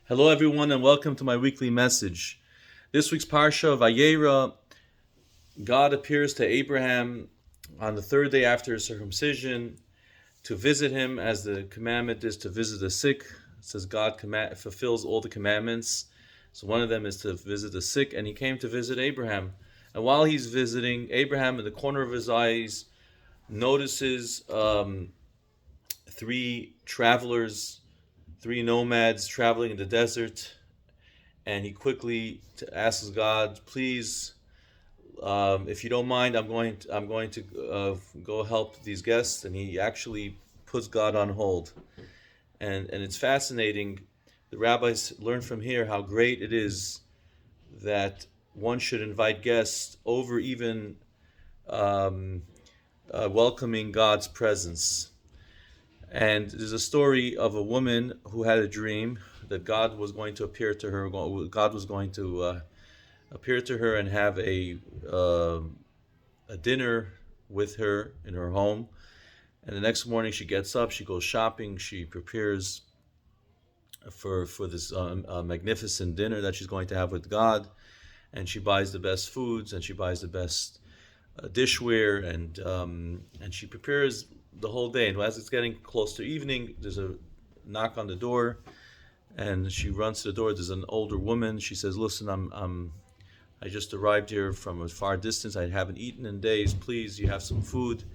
Hello, everyone, and welcome to my weekly message. This week's Parsha, Vayera, God appears to Abraham on the third day after his circumcision to visit him, as the commandment is to visit the sick. It says God fulfills all the commandments. So one of them is to visit the sick, and he came to visit Abraham. And while he's visiting, Abraham, in the corner of his eyes, notices three travelers, three nomads traveling in the desert, and he quickly asks God, "Please, if you don't mind, I'm going to go help these guests." And he actually puts God on hold, and it's fascinating. The rabbis learn from here how great it is that one should invite guests over even um, welcoming God's presence. And there's a story of a woman who had a dream that God was going to appear to her. God was going to appear to her and have a dinner with her in her home. And the next morning she gets up, she goes shopping, she prepares for this magnificent dinner that she's going to have with God, and she buys the best foods and she buys the best dishware, and she prepares the whole day. And as it's getting close to evening, there's a knock on the door, and she runs to the door. There's an older woman. She says, "Listen, I just arrived here from a far distance. I haven't eaten in days. Please, you have some food."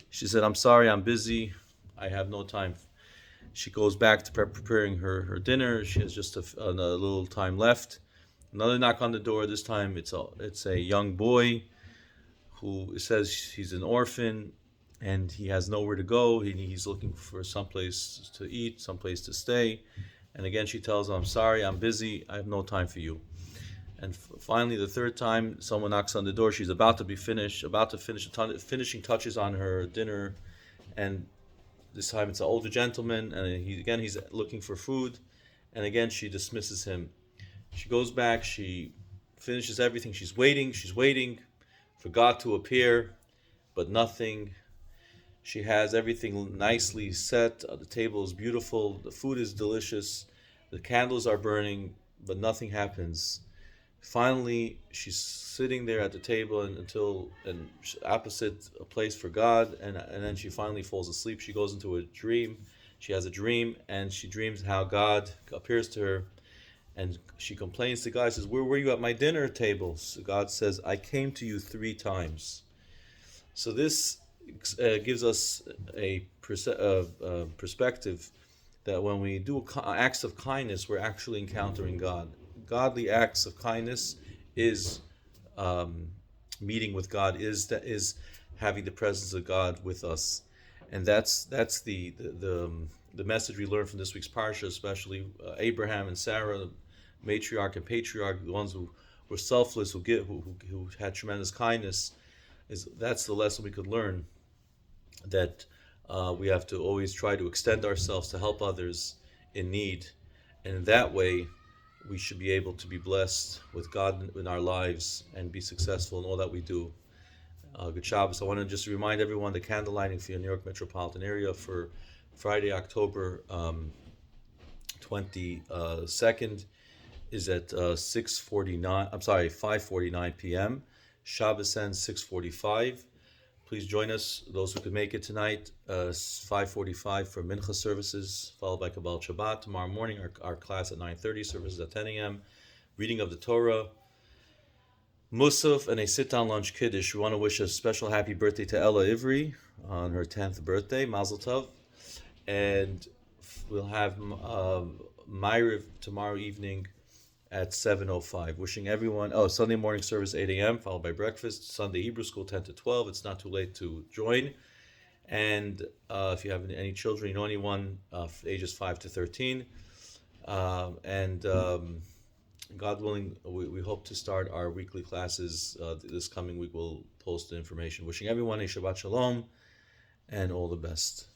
She said, "I'm sorry, I'm busy. I have no time." She goes back to preparing her dinner. She has just a little time left. Another knock on the door. This time it's a young boy who says he's an orphan and he has nowhere to go. He's looking for someplace to eat, someplace to stay. And again, she tells him, "I'm sorry, I'm busy. I have no time for you." And finally, the third time, someone knocks on the door. She's about to finish finishing touches on her dinner, and this time it's an older gentleman, and he's looking for food, and again she dismisses him. She goes back. She finishes everything. She's waiting for God to appear, but nothing. She has everything nicely set. The table is beautiful. The food is delicious. The candles are burning, but nothing happens. Finally, she's sitting there at the table and opposite a place for God, and then she finally falls asleep. She goes into a dream. She has a dream, and she dreams how God appears to her, and she complains to God. Says, "Where were you at my dinner table?" So God says, "I came to you 3 times." So this gives us a perspective that when we do acts of kindness, we're actually encountering God. Godly acts of kindness is meeting with God, is having the presence of God with us, and that's the message we learn from this week's parsha, especially Abraham and Sarah, the matriarch and patriarch, the ones who were selfless, who had tremendous kindness. That's the lesson we could learn, that we have to always try to extend ourselves to help others in need, and in that way we should be able to be blessed with God in our lives and be successful in all that we do. Good Shabbos. I want to just remind everyone the candle lighting for the New York metropolitan area for Friday, October 22nd is at 6:49. I'm sorry, 5:49 p.m. Shabbos ends 6:45. Please join us, those who could make it tonight, 5:45 for Mincha services, followed by Kabbalah Shabbat. Tomorrow morning, our class at 9:30, services at 10 a.m., reading of the Torah, Musaf, and a sit-down lunch Kiddush. We want to wish a special happy birthday to Ella Ivry on her 10th birthday, Mazel Tov. And we'll have Ma'ariv tomorrow evening at 7:05. Wishing everyone, Sunday morning service 8 a.m., followed by breakfast. Sunday Hebrew school 10 to 12. It's not too late to join. And if you have any children, you know anyone, ages 5 to 13. And God willing, we hope to start our weekly classes this coming week. We'll post the information. Wishing everyone a Shabbat Shalom and all the best.